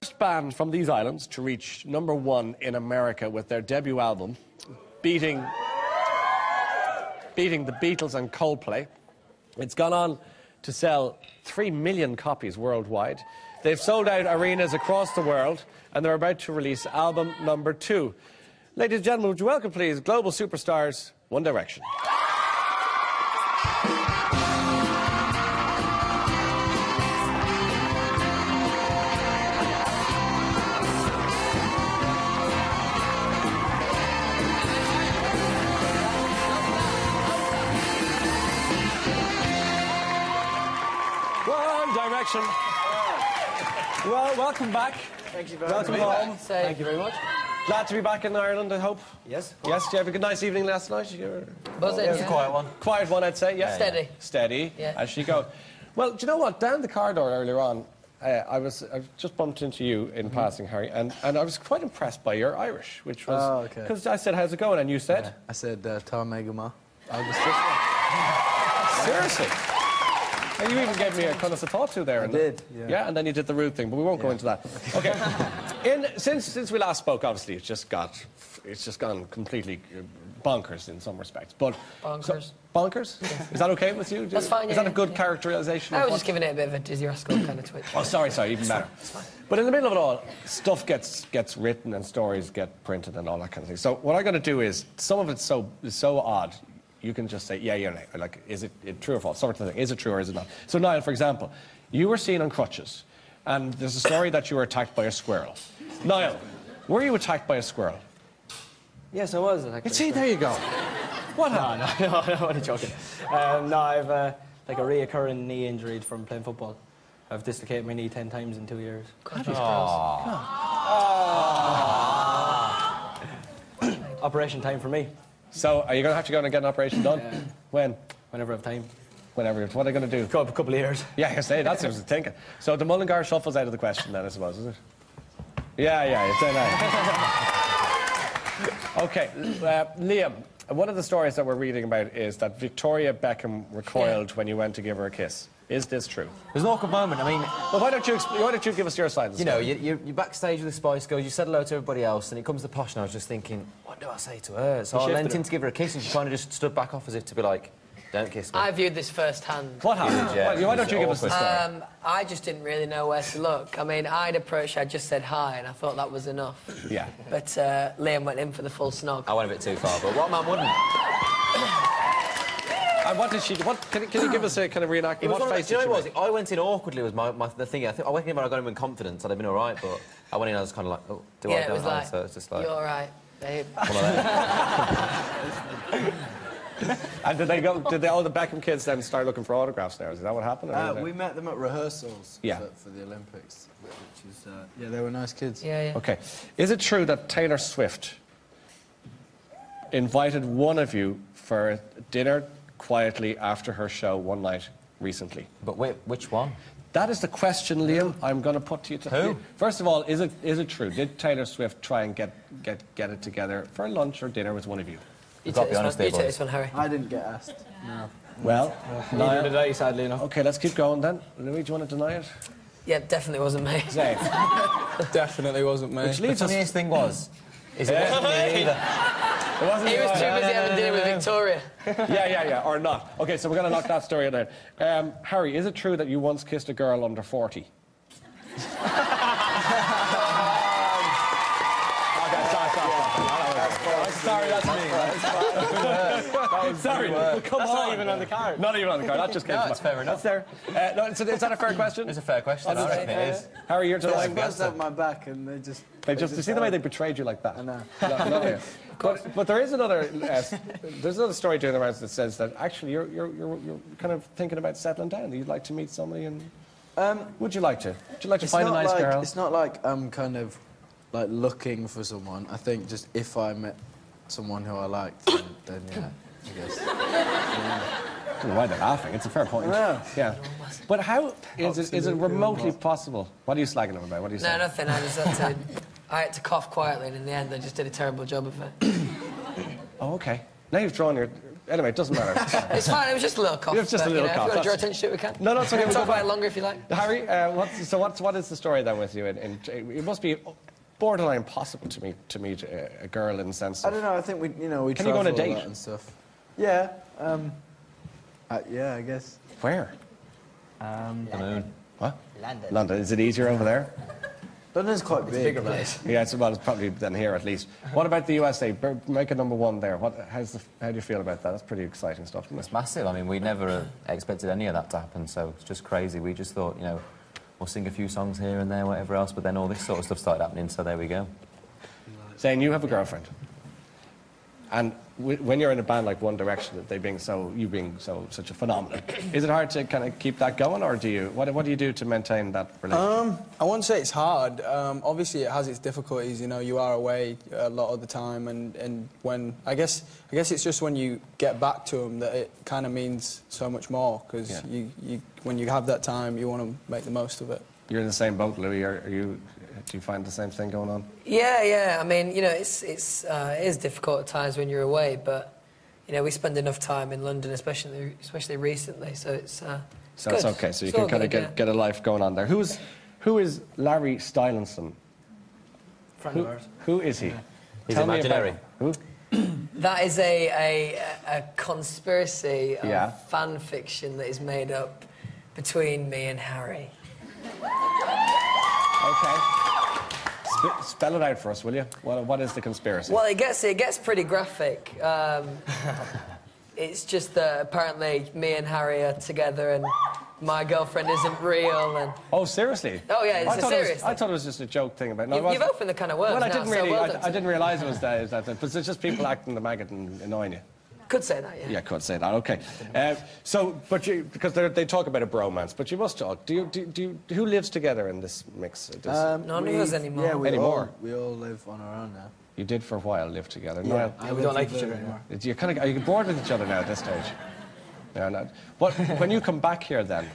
First band from these islands to reach #1 in America with their debut album, beating the Beatles and Coldplay. It's gone on to sell 3 million copies worldwide. They've sold out arenas across the world, and they're about to release album #2. Ladies and gentlemen, would you welcome, please, global superstars, One Direction. Direction. Well, welcome back. Thank you very much. Welcome home. Thank you very much. Glad to be back in Ireland, I hope. Yes. Yes, did you have a good, nice evening last night? Was it? It was a quiet one. Quiet one, I'd say, yeah. Steady. Steady, yeah. As she goes. Well, do you know what? Down the corridor earlier on, I just bumped into you in passing, Harry, and I was quite impressed by your Irish, which was... Oh, okay. Because I said, how's it going? And you said? Yeah. I said, Tá Megama. Seriously? And you even gave me a kind of a thought to there. I did, yeah. Yeah, and then you did the rude thing, but we won't go into that. Okay. Since we last spoke, obviously, it's just gone completely bonkers in some respects. But bonkers. Bonkers? Yeah. Is that okay with you? That's fine. Is that a good characterization? I was just giving it a bit of a Dizzy Rascal kind of twitch. Oh, sorry, even better. But in the middle of it all, stuff gets written and stories get printed and all that kind of thing. So what I'm going to do is, some of it's so odd. You can just say, yeah, no. Like, is it true or false? Sort of thing. Is it true or is it not? So, Niall, for example, you were seen on crutches, and there's a story that you were attacked by a squirrel. Niall, were you attacked by a squirrel? Yes, I was. See, there you go. What happened? No, I'm only joking. No, I've like a reoccurring knee injury from playing football. I've dislocated my knee 10 times in 2 years. Operation time for me. So, are you going to have to go and get an operation done? Yeah. When? Whenever I have time. Whenever. What are they going to do? A couple of years. Yeah, I say that's what I was thinking. So the Mullingar shuffle's out of the question then, I suppose, is it? Yeah, it's out. Okay, Liam, one of the stories that we're reading about is that Victoria Beckham recoiled when you went to give her a kiss. Is this true? It was an awkward moment. I mean... Well, why don't you give us your side of the story? You know, you're backstage with the Spice Girls, you said hello to everybody else, and it comes to the posh, and I was just thinking, what do I say to her? So I leant in to give her a kiss, and she kind of just stood back off as if to be like, don't kiss me. I viewed this firsthand. What happened? Yeah, why don't you give us the story? I just didn't really know where to look. I mean, I'd approached, I just said hi, and I thought that was enough. Yeah. But Liam went in for the full snog. I went a bit too far, but what man wouldn't? And what did she do? Can you give us a kind of reenactment? What face did she make? I went in awkwardly was the thing. I went in when I got in with confidence, I'd have been all right, but I went in, I was kind of like, oh, do I, don't I? So it's just like... You're all right, babe. And did all the Beckham kids then start looking for autographs there? Is that what happened? We met them at rehearsals yeah. for the Olympics, which is, yeah, they were nice kids. Yeah. Okay. Is it true that Taylor Swift invited one of you for dinner quietly after her show one night recently? But wait, which one? That is the question, Liam, I'm going to put to you. Who? First of all, is it true? Did Taylor Swift try and get it together for lunch or dinner with one of you? You take this one, Harry. I didn't get asked, no. Well, neither did I, sadly enough. Okay, let's keep going then. Louis, do you want to deny it? Yeah, definitely wasn't me. Zane. Definitely wasn't me. Which leaves the funniest thing was, is it wasn't me either. He was too busy having dinner with Victoria. Yeah, or not. Okay, so we're going to knock that story out. Harry, is it true that you once kissed a girl under 40? Sorry, that's me. Sorry, come on. Not even on the card. Not even on the card. That just came. No, it's fair enough. That's there. No, so is that a fair question? It's a fair question. I reckon it is. Harry, you're They denying. buzzed up my back and they just see the way they betrayed you like that. I know. No. But there is another. There's another story doing the rounds that says that actually you're kind of thinking about settling down. You'd like to meet somebody, and would you like to? Would you like to find a nice girl? It's not like I'm kind of like looking for someone. I think just if I met someone who I liked, then yeah, I guess. Yeah. I don't know why they're laughing. It's a fair point. Yeah. But how is it remotely possible? What are you slagging them about? What are you saying? No, nothing. I had to cough quietly, and in the end, I just did a terrible job of it. Oh, okay. Now you've drawn your... Anyway, it doesn't matter. It's fine, it was just a little cough. It was just a little If cough, you want to draw that's- attention to it, we can. No, it's okay. We we'll can talk go about back. it longer if you like. Harry, what is the story then with you? It must be borderline impossible to meet a girl in the sense I of... don't know. I think we Can you go on a travel date? lot and stuff. Yeah. Yeah, I guess. Where? The moon. What? London. London. Is it easier over there? London's quite big. Bigger place. Yeah, it's probably than here at least. What about the USA? Make a #1 there. How do you feel about that? That's pretty exciting stuff, isn't it? It's massive. I mean, we never expected any of that to happen, so it's just crazy. We just thought, you know, we'll sing a few songs here and there, whatever else, but then all this sort of stuff started happening, so there we go. Saying you have a girlfriend, and when you're in a band like One Direction, you being such a phenomenon, is it hard to kind of keep that going, or what do you do to maintain that relationship? I won't say it's hard. Obviously, it has its difficulties. You know, you are away a lot of the time, and when I guess it's just when you get back to them that it kind of means so much more. Because when you have that time, you want to make the most of it. You're in the same boat, Louis. Do you find the same thing going on? Yeah. I mean, you know, it is difficult at times when you're away, but you know, we spend enough time in London, especially recently. So it's good. Okay. So you It's can all kind of good, get a life going on there. Who is Larry Stylinson? Friend of ours. Who is he? He's Tell me about imaginary. him. Who? That is a conspiracy of Yeah. fan fiction that is made up between me and Harry. Okay. Spell it out for us, will you? What is the conspiracy? Well, it gets pretty graphic. It's just that apparently me and Harry are together and my girlfriend isn't real. And Oh, seriously? Oh, yeah, it's a serious I thought it was just a joke thing about. No, it you've wasn't. opened the kind of words Well, now. I didn't so really. well done. I didn't realise it was that. But it's just people acting the maggot and annoying you. Could say that, yeah. Yeah, could say that. Okay. Because they talk about a bromance, but you must talk. Who lives together in this mix? None of us anymore. Yeah, Anymore? We all live on our own now. You did for a while live together. Yeah. Niall, We don't like each other anymore. are you bored with each other now at this stage? Yeah, no. When you come back here, then,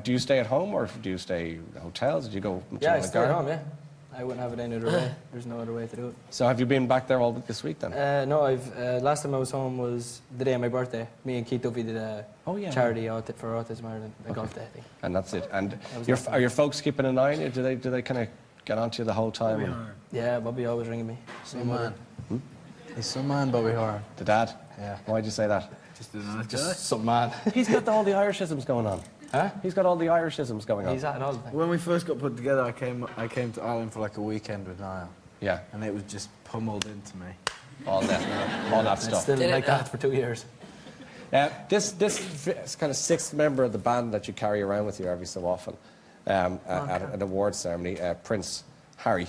do you stay at home or do you stay in hotels? Do you go to Yeah, I the stay at garden? home, yeah. I wouldn't have it any other way. There's no other way to do it. So have you been back there all this week then? No, last time I was home was the day of my birthday. Me and Keith Duffy did a charity for Autism Ireland, a golf day, I think. And that's it. And are your folks keeping an eye on you? Do they kind of get onto you the whole time? Yeah, Bobby always ringing me. Some man. He's some man, Bobby Horn. The dad? Yeah. Why'd you say that? Just a nice guy. Just some man. He's got all the Irishisms going on. Huh? He's got all the Irishisms going on. He's at it all the time. When we first got put together, I came to Ireland for like a weekend with Niall, Yeah, and it was just pummeled into me. all that It's stuff. still Did it like now? that for 2 years. This kind of sixth member of the band that you carry around with you every so often at an awards ceremony, Prince Harry.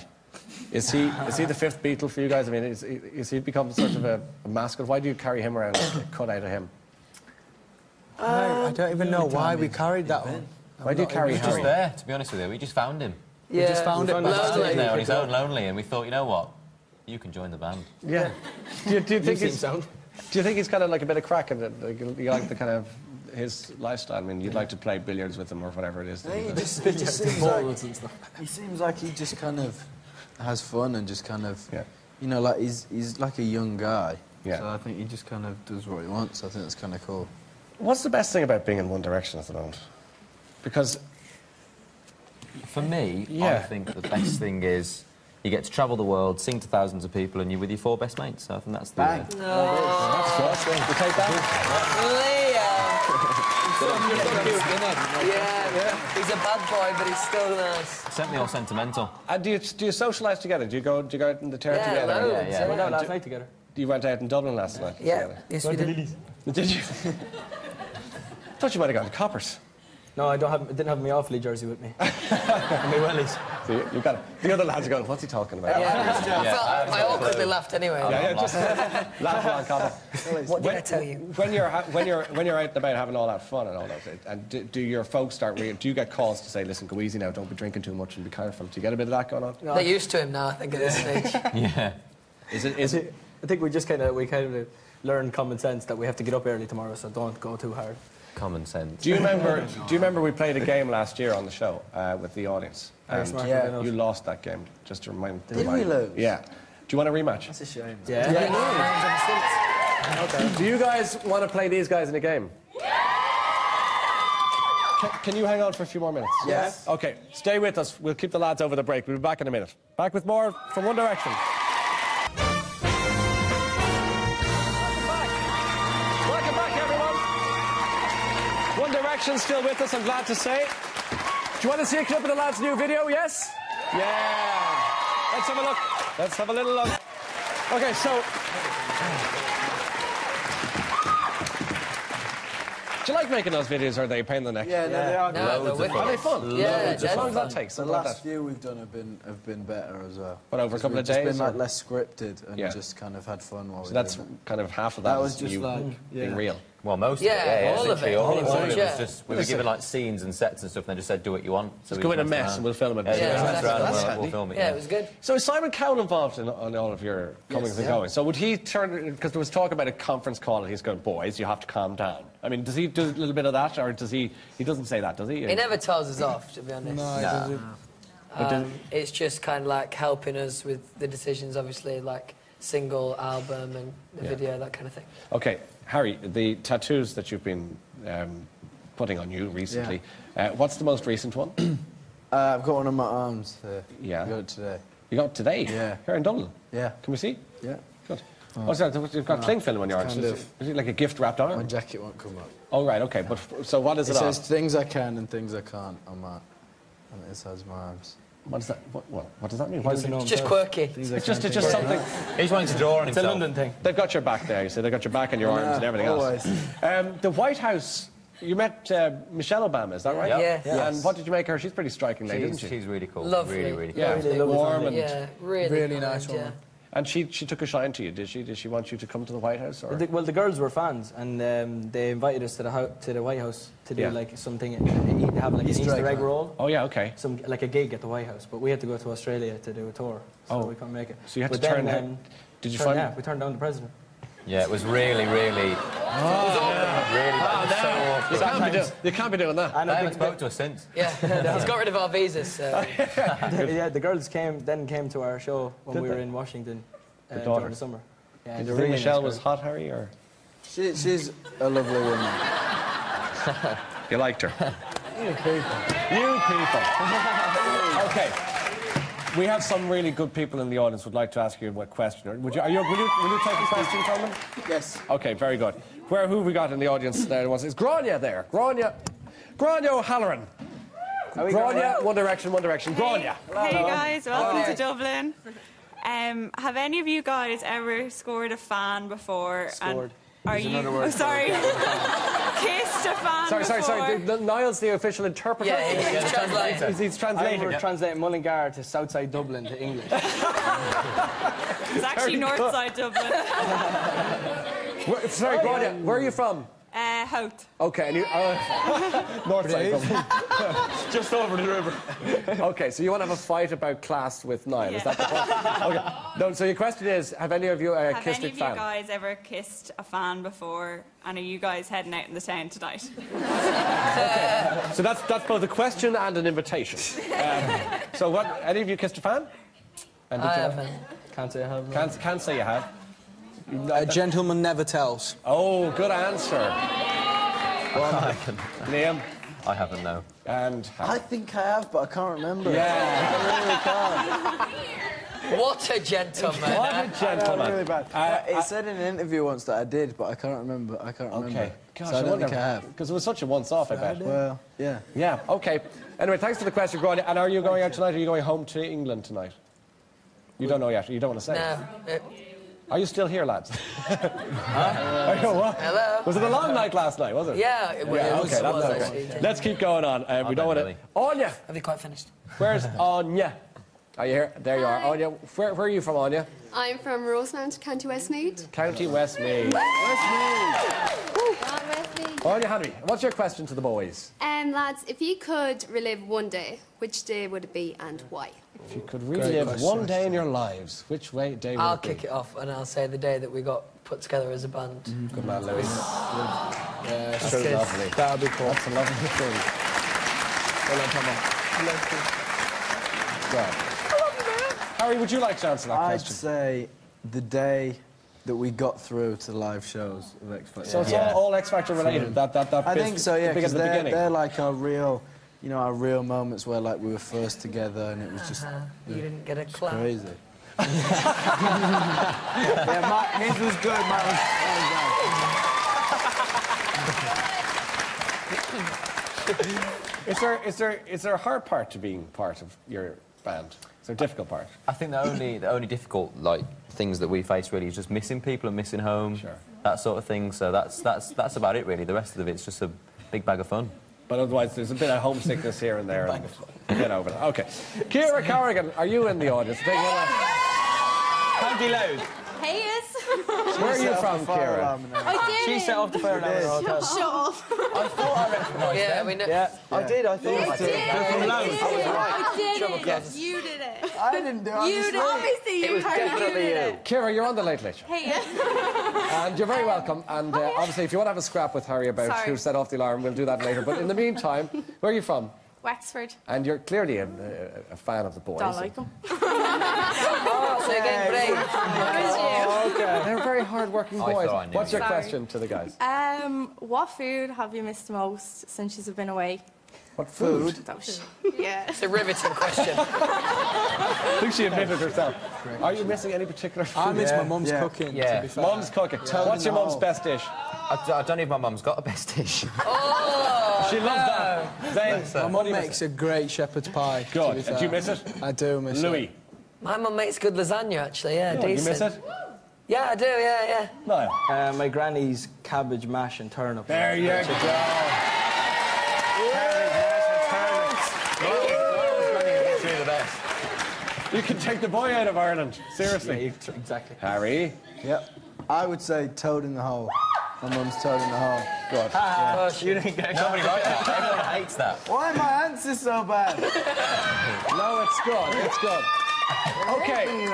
Is he the fifth Beatle for you guys? I mean, is he become sort of a mascot? Why do you carry him around and cut out of him? I don't even know why we carried that one. Why do you carry He was just Harry? there, to be honest with you. We just found him. Yeah, just found it found backstage. it. Sitting there on his own, lonely, and we thought, you know what? You can join the band. Yeah. Do you think seem he's sound. Do you think he's kind of like a bit of crack and you like the kind of his lifestyle? I mean, you'd like to play billiards with him or whatever it is. that he He does. just seems like Balls and stuff. he seems like he just kind of has fun and just kind of Yeah. you know, like he's like a young guy. Yeah. So I think he just kind of does what he wants. I think that's kind of cool. What's the best thing about being in One Direction at the moment? Because For me, I Yeah. think the best thing is you get to travel the world, sing to thousands of people, and you're with your four best mates. So I think that's the... Bang. that's good. You take that. Liam. Yeah. He's a bad boy, but he's still nice. Certainly all sentimental. And do you socialise together? Do you go out in the town Yeah, together? loads, yeah. We went out last night together. You went out in Dublin last night. Yeah, together. yes we did. Did you? Thought you might have gone to Coppers. No, I didn't have my Offaly jersey with me. And my wellies. So you got it. The other lads are going, what's he talking about? Yeah, I awkwardly laughed anyway. Yeah, just laugh along, Copper. What did I tell you? When you're out and about having all that fun and all that, and do your folks start? Do you get calls to say, "Listen, go easy now. Don't be drinking too much and be careful"? Do you get a bit of that going on? They're used to him now, I think, at this stage. Yeah. Is it? I think we just kind of learned common sense that we have to get up early tomorrow, so don't go too hard. Common sense. Do you remember we played a game last year on the show with the audience? Irish And market, yeah, I know. you lost that game. Just to remind. Did we lose? Yeah. Do you want a rematch? That's a shame. Yeah. Okay. Do you guys want to play these guys in a game? Can you hang on for a few more minutes? Yes. Okay, stay with us. We'll keep the lads over the break. We'll be back in a minute. Back with more from One Direction. Welcome back, everyone. One Direction still with us, I'm glad to say. Do you want to see a clip of the lads' new video? Yes? Yeah. Let's have a look. Let's have a little look. Okay, so... Do you like making those videos, or are they a pain in the neck? Yeah, no, they are. No, they're wicked. Are they fun? Yeah, As long as that fun. takes. The something like last that. few we've done have been better as well. But over a couple of We've days, just been like or- less scripted and Yeah. just kind of had fun while So we that's were doing kind of half of that. That was is just you like, being yeah. real. Well, most Yeah, of it, yeah, all of literally it, all pretty of it much, was yeah. just, we were given like scenes and sets and stuff, and they just said, do what you want. So Just we go in a went mess around. and we'll film it. Yeah, Yeah, just went exactly. around and That's we'll handy. film it. Yeah, it was good. So is Simon Cowell involved in all of your comings and yeah. goings? So would he turn, because there was talk about a conference call and he's going, boys, you have to calm down. I mean, does he do a little bit of that, or does he doesn't say that, does he? He never tells us off, to be honest. No, it doesn't. It's just kind of like helping us with the decisions, obviously, like single, album, and the Yeah. video, that kind of thing. Okay, Harry, the tattoos that you've been putting on you recently, what's the most recent one? I've got one on my arms. Yeah. I got it today. You got it today? Yeah. Here in Dublin? Yeah. Can we see? Yeah. Good. What's that? You've got cling film on your arms. kind Is of- it like a gift-wrapped My arm? jacket won't come up. Oh, right, okay. But so what is It it on? says things I can and things I can't on my, and it says my arms. What does that, what does that mean? Why doesn't know It's just himself. quirky. It's just something... He's wanting to draw on It's a himself. London thing. They've got your back there, you see. They've got your back and your arms and everything always. else. The White House, you met Michelle Obama, is that right? Yeah. And what did you make her? She's pretty striking lady, isn't she? She's really cool. Lovely. Really, really cool. Yeah, Lovely. warm and... Yeah, really, Really kind, nice yeah. woman. And she took a shine to you, did she? Did she want you to come to the White House? Or? Well, the girls were fans, and they invited us to the White House to do Yeah. like something, have like an Easter Easter egg egg hunt. roll, Oh, yeah, okay. like a gig at the White House. But we had to go to Australia to do a tour, so Oh. we couldn't make it. So you had to But turn then, down... Did you turn- find... Yeah, we turned down the president. Yeah, it was really, really... It was awkward. Really bad. It was so awkward. You can't be doing that. And They I haven't think spoke to us since. Yeah, he's got rid of our visas. So. yeah, the girls came to our show when Did we were they? in Washington daughter? during the summer. Yeah, Did they're you think really Michelle nice was girls. hot, Harry, or...? She's a lovely woman. You liked her? You people. Okay. We have some really good people in the audience who'd like to ask you a question. Will you take a question from them? Yes. Okay, very good. Who have we got in the audience there? It's Grania there. Grania O'Halloran. Grania, One Direction. Grania. Hey guys, welcome to Dublin. Have any of you guys ever scored a fan before? Scored. Are There's you? another word Oh, sorry. Kissed a fan Sorry. before? Niall's the official interpreter. Yeah, he's translating. He's I translating were it. translating Mullingar to Southside Dublin to English. It's actually Northside Dublin. Sorry, Grania, where are you from? Hout. Okay, and you... North side. Just over the river. Okay, so you want to have a fight about class with Niall, is Yeah. that the point? Okay. No, so your question is, have any of you Have kissed any a of you fan? guys ever kissed a fan before? And are you guys heading out in the town tonight? So that's both a question and an invitation. So what, any of you kissed a fan? And did I you- haven't. Can't say I have. Can't say you have. A gentleman never tells. Oh, good answer. Liam I haven't, no. and I think I have, but I can't remember. yeah. I really can't. What a gentleman. What a gentleman. really bad. It said in an interview once that I did, but I can't remember. Okay. Gosh, So I don't think I have. Because it was such a once-off, I bet. Well, yeah. Yeah, okay. Anyway, thanks for the question, Grania. And are you going out tonight, or are you going home to England tonight? You don't know yet. You don't want to say. No. Are you still here, lads? Are you what? Hello. Was it a long night last night, was it? Yeah, it was. Yeah, It okay, was that's actually. okay. Let's keep going on. We don't want to... Really. Anya! Have you quite finished? Where's Anya? Are you here? There you are. Hi. Anya, where are you from, Anya? I'm from Rosemount, County Westmeath. County Westmeath. Anya Henry, what's your question to the boys? Lads, if you could relive one day, which day would it be and why? If you could relive one day in your lives, which day would I'll it be? kick it off and I'll say the day that we got put together as a band. Good man, Louis. Yeah, That's true. lovely. That'd be cool. That's a lovely thing. Well done, Tomo. Well. Harry, would you like to answer that I'd question? say the day that we got through to the live shows of X Factor. So it's all X Factor related. That I bit think so, yeah, big at because the beginning. they're like our real, you know, our real moments where like we were first together and it was just You didn't get a clap. crazy. Yeah, his was good. Mine was Is there a hard part to being part of your band? Is there a difficult part? I think the only difficult like things that we face really is just missing people and missing home, that sort of thing. So that's about it really. The rest of it's just a big bag of fun. But otherwise, there's a bit of homesickness here and there. Get over that. Okay. Kira Corrigan, are you in the audience? Take one County Loud. Hey, yes. Where are you from, Kira? I did. She set off the phone alarm in the hotel. Shut up. I thought I recognised Yeah, them. we know. Yeah. I did. I thought I did. I did. You did it. I didn't do it. You did. Obviously, you definitely you. Kira, you're on the Late Late Show. Hey, yes. And you're very welcome. And obviously, if you want to have a scrap with Harry about Sorry. who set off the alarm, we'll do that later. But in the meantime, where are you from? Wexford. And you're clearly a fan of the boys. Don't like them. Oh, so again, great. They're very hard-working I boys. thought I knew. What's your Sorry. question to the guys? What food have you missed the most since you've been away? What food? Yeah. It's a riveting question. I think she admitted herself. Are you missing any particular food? I miss my mum's cooking, to be fair. Mum's cooking. What's your mum's best dish? I don't know if my mum's got a best dish. She loves that. Zayn, My mum makes a great shepherd's pie. to Good. be And fair. do you miss it? I do miss Louis. it. My mum makes good lasagna, actually, yeah, You decent. miss it? Yeah, I do, yeah. No. My granny's cabbage mash and turnip. There you go. You can take the boy out of Ireland. Seriously. Exactly. Harry. Yep. I would say toad in the hole. My mum's toad in the hole. Good. You didn't get Nobody likes that. Everyone hates that. Why are my answers so bad? No, it's good. It's good. Okay.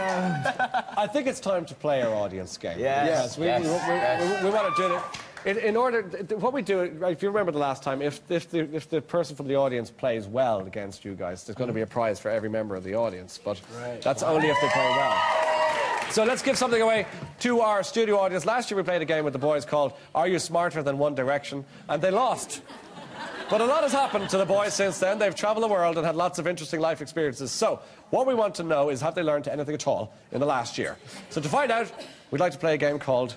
I think it's time to play our audience game. Yes. We want to do it. In order, what we do, right, if you remember the last time, if the person from the audience plays well against you guys, there's going to be a prize for every member of the audience. But that's only if they play well. So let's give something away to our studio audience. Last year we played a game with the boys called Are You Smarter Than One Direction? And they lost. But a lot has happened to the boys since then. They've travelled the world and had lots of interesting life experiences. So what we want to know is, have they learned anything at all in the last year? So to find out, we'd like to play a game called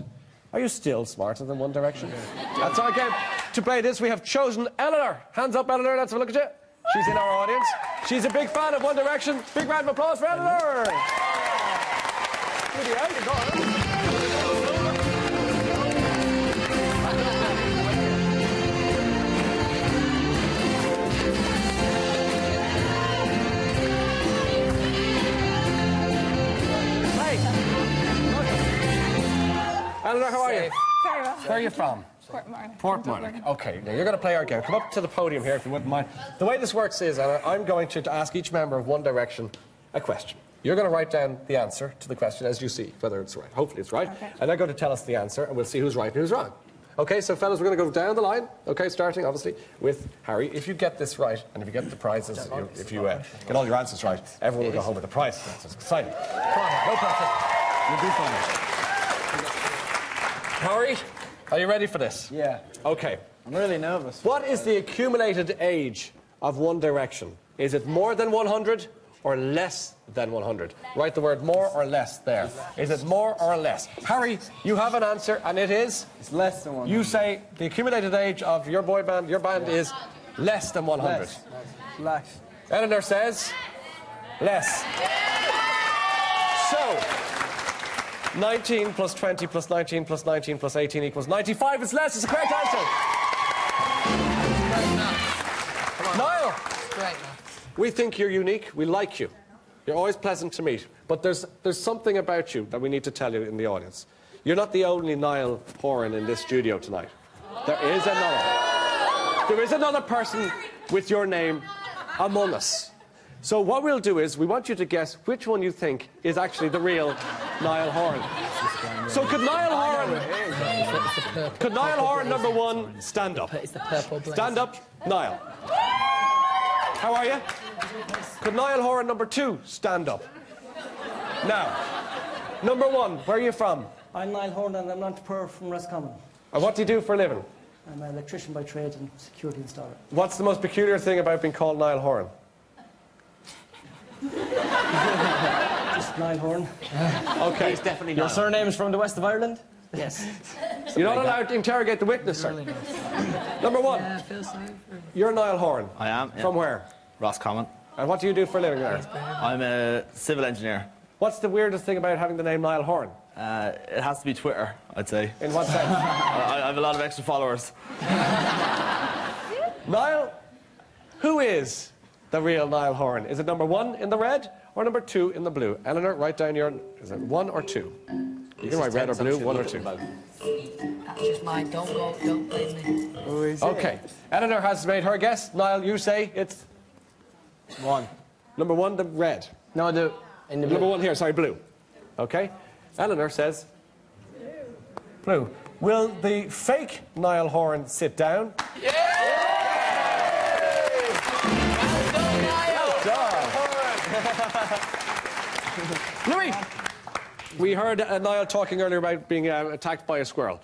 Are You Still Smarter Than One Direction? That's our game. To play this, we have chosen Eleanor. Hands up, Eleanor. Let's have a look at you. She's in our audience. She's a big fan of One Direction. Big round of applause for Eleanor. Eleanor, how are you? Very well. Where are you from? Portmarnock. Portmarnock. Okay, now you're going to play our game. Come up to the podium here if you wouldn't mind. The way this works is, Eleanor, I'm going to ask each member of One Direction a question. You're going to write down the answer to the question as you see, whether it's right. Hopefully it's right. Okay. And they're going to tell us the answer, and we'll see who's right and who's wrong. Okay, so fellas, we're going to go down the line. Okay, starting, obviously, with Harry. If you get this right, and if you get the prizes, if you get all your answers right, everyone will go home with a prize. That's exciting. Come on, no pressure. You'll do fine. Harry, are you ready for this? Yeah. Okay. I'm really nervous. What is the accumulated age of One Direction? Is it more than 100 or less than 100? Write the word more or less there. Is it more or less? Harry, you have an answer, and it is? It's less than 100. You say the accumulated age of your boy band, your band is less than 100. Less. Eleanor says less. So, 19 plus 20 plus 19 plus 19 plus 18 equals 95. It's less. It's the correct answer. Niall, Great, man. we think you're unique. We like you. You're always pleasant to meet. But there's something about you that we need to tell you in the audience. You're not the only Niall Horan in this studio tonight. There is another. There is another person with your name among us. So what we'll do is, we want you to guess which one you think is actually the real Niall Horan. So could Niall Horan number one stand up? It's the purple blaze. Stand up, Niall. How are you? Could Niall Horan number two stand up? Now, number one, where are you from? I'm Niall Horn and I'm an entrepreneur from Roscommon. And what do you do for a living? I'm an electrician by trade and security installer. What's the most peculiar thing about being called Niall Horan? Just Niall Horn. Okay. It's definitely Your not. surname's from the west of Ireland? Yes. You're not allowed to interrogate the witness, sir. Number one, you're Niall Horan. I am. Yeah. From where? Roscommon. And what do you do for a living there? I'm a civil engineer. What's the weirdest thing about having the name Niall Horan? It has to be Twitter, I'd say. In what sense? I have a lot of extra followers. Niall, who is the real Niall Horan? Is it number 1 in the red or number 2 in the blue? Eleanor, write down your... Is it 1 or 2? You can write red or blue, 1 or 2. That's just mine. Don't blame me. Okay. Eleanor has made her guess. Niall, you say it's... 1. Number 1, the red. No, in the blue. Number 1 here, sorry, blue. Okay. Eleanor says... Blue. Will the fake Niall Horan sit down? Yeah! Louis! We heard Niall talking earlier about being attacked by a squirrel.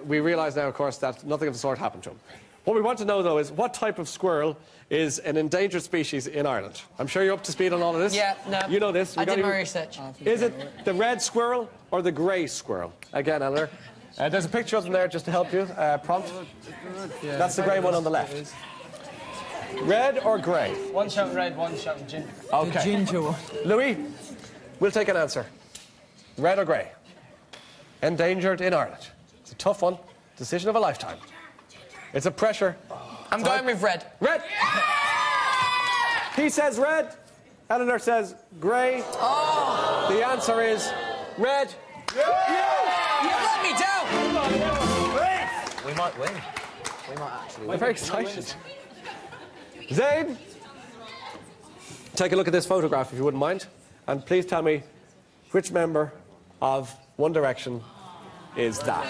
We realise now, of course, that nothing of the sort happened to him. What we want to know, though, is what type of squirrel is an endangered species in Ireland? I'm sure you're up to speed on all of this. Yeah, no. You know this. I did my research. Is it the red squirrel or the grey squirrel? Again, Eleanor. There's a picture of them there just to help you. Prompt. That's the grey one on the left. Red or grey? One shouting red, one shouting ginger. Okay. The ginger one. Louis, we'll take an answer. Red or grey? Endangered in Ireland. It's a tough one. Decision of a lifetime. It's a pressure. I'm going with red. Red! He says red. Eleanor says grey. Oh! The answer is red. You let me down! We might win. We might actually win. I'm very excited. Zayn, take a look at this photograph if you wouldn't mind. And please tell me which member of One Direction is that?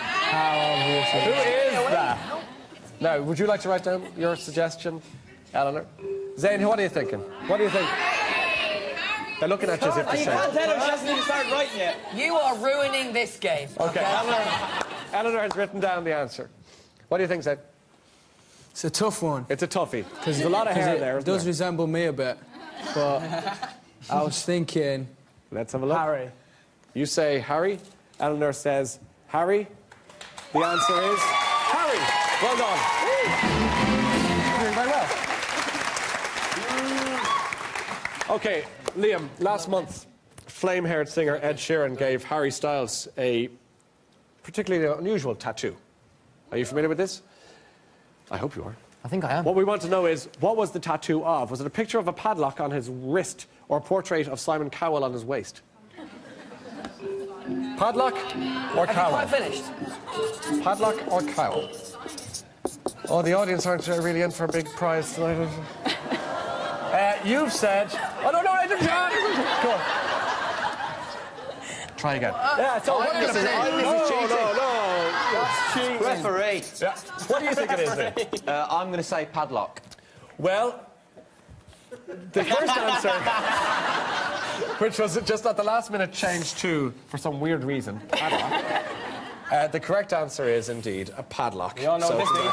Who is that? Now, would you like to write down your suggestion, Eleanor? Zayn, what are you thinking? What do you think? They're looking at you as if to say. Tell her she hasn't even started writing yet. You are ruining this game. Okay, Eleanor has written down the answer. What do you think, Zayn? It's a tough one. It's a toughie. Because there's a lot of hair there. It does resemble me a bit. But I was thinking... Let's have a look. Harry. You say Harry. Eleanor says Harry. The answer is Harry. Well done. Doing very well. Okay, Liam, last month, flame-haired singer Ed Sheeran gave Harry Styles a particularly unusual tattoo. Are you familiar with this? I hope you are. I think I am. What we want to know is, what was the tattoo of? Was it a picture of a padlock on his wrist or a portrait of Simon Cowell on his waist? Padlock or Cowell? Quite finished. Padlock or Cowell? Oh, the audience aren't really in for a big prize tonight. You've said... Oh, no, I didn't. Go on. Try again. Yeah, it's all No. Referee. Yeah. What do you think it is then? I'm going to say padlock. Well, the first answer, which was just at the last minute changed to, for some weird reason, padlock. The correct answer is indeed a padlock. We all know what this means.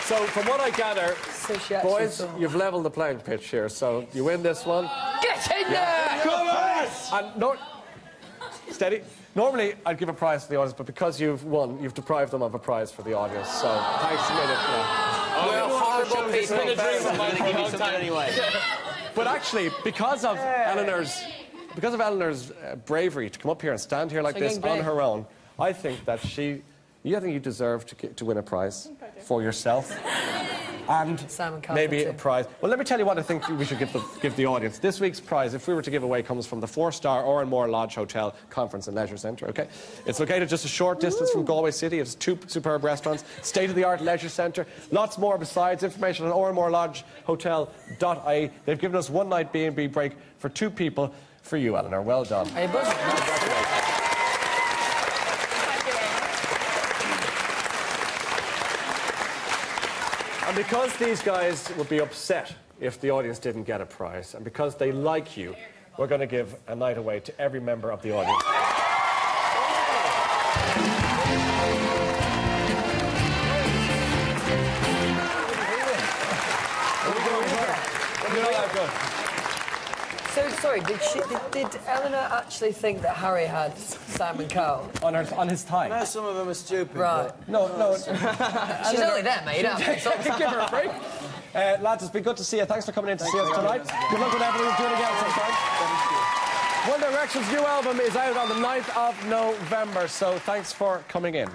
So, from what I gather, boys, you've leveled the playing pitch here. So, you win this one. Get in there! Come on! And steady. Normally, I'd give a prize to the audience, but because you've won, you've deprived them of a prize for the audience. So, thanks a minute. We're horrible people. Anyway. But actually, because of Eleanor's bravery to come up here and stand here like this on her own, I think that I think you deserve to win a prize for yourself. And maybe a prize. Well, let me tell you what I think we should give the audience. This week's prize, if we were to give away, comes from the 4-star More Lodge Hotel Conference and Leisure Centre, okay? It's located just a short distance from Galway City. It's 2 superb restaurants, state-of-the-art leisure centre, lots more besides. Information on ormorelodgehhotel.ie. They've given us 1 night B&B break for 2 people for you, Eleanor. Well done. Are you buzzing? And because these guys would be upset if the audience didn't get a prize, and because they like you, we're going to give a night away to every member of the audience. So, sorry, did Eleanor actually think that Harry had Simon Cowell? On his time. No, some of them are stupid. Right. No. She's only there, mate. Give her a break. Lads, it's been good to see you. Thanks for coming in to see us tonight. Good luck with everything. Do it again sometime. One Direction's new album is out on the 9th of November, so thanks for coming in.